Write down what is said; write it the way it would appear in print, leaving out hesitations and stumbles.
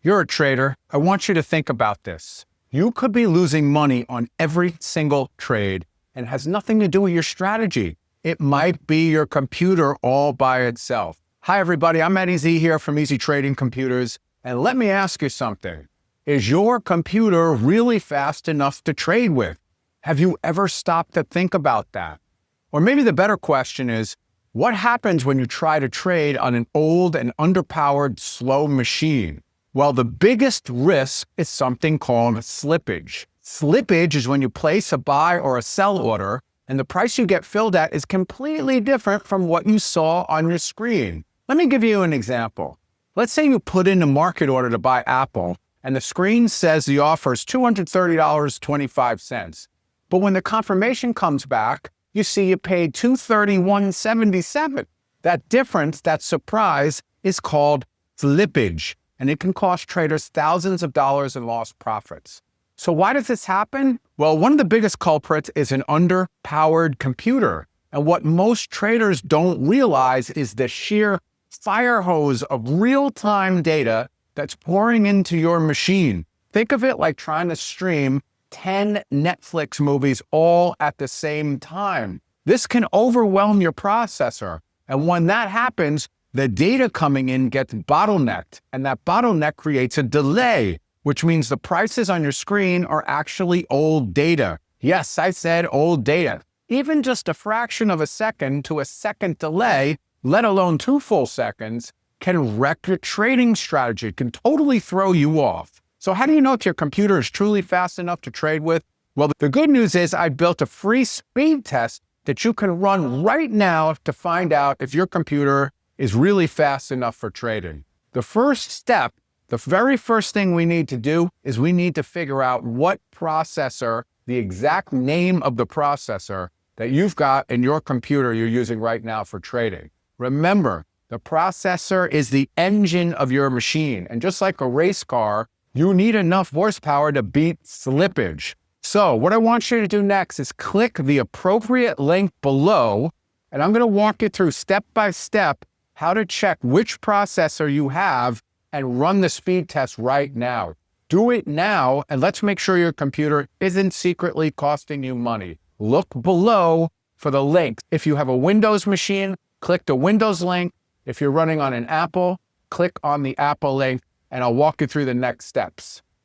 You're a trader. I want you to think about this. You could be losing money on every single trade and it has nothing to do with your strategy. It might be your computer all by itself. Hi, everybody. I'm Eddie Z here from Easy Trading Computers. And let me ask you something. Is your computer really fast enough to trade with? Have you ever stopped to think about that? Or maybe the better question is, what happens when you try to trade on an old and underpowered slow machine? Well, the biggest risk is something called slippage. Slippage is when you place a buy or a sell order and the price you get filled at is completely different from what you saw on your screen. Let me give you an example. Let's say you put in a market order to buy Apple and the screen says the offer is $230.25. But when the confirmation comes back, you see you paid $231.77. That difference, that surprise, is called slippage. And it can cost traders thousands of dollars in lost profits. So why does this happen? Well, one of the biggest culprits is an underpowered computer. And what most traders don't realize is the sheer fire hose of real-time data that's pouring into your machine. Think of it like trying to stream 10 Netflix movies all at the same time. This can overwhelm your processor. And when that happens, the data coming in gets bottlenecked, and that bottleneck creates a delay, which means the prices on your screen are actually old data. Yes, I said old data. Even just a fraction of a second to a second delay, let alone 2 full seconds, can wreck your trading strategy, can totally throw you off. So how do you know if your computer is truly fast enough to trade with? Well, the good news is I built a free speed test that you can run right now to find out if your computer is really fast enough for trading. The first step, the very first thing we need to do is we need to figure out what processor, the exact name of the processor that you've got in your computer you're using right now for trading. Remember, the processor is the engine of your machine. And just like a race car, you need enough horsepower to beat slippage. So what I want you to do next is click the appropriate link below, and I'm going to walk you through step by step how to check which processor you have and run the speed test right now. Do it now, and let's make sure your computer isn't secretly costing you money. Look below for the link. If you have a Windows machine, click the Windows link. If you're running on an Apple, click on the Apple link, and I'll walk you through the next steps.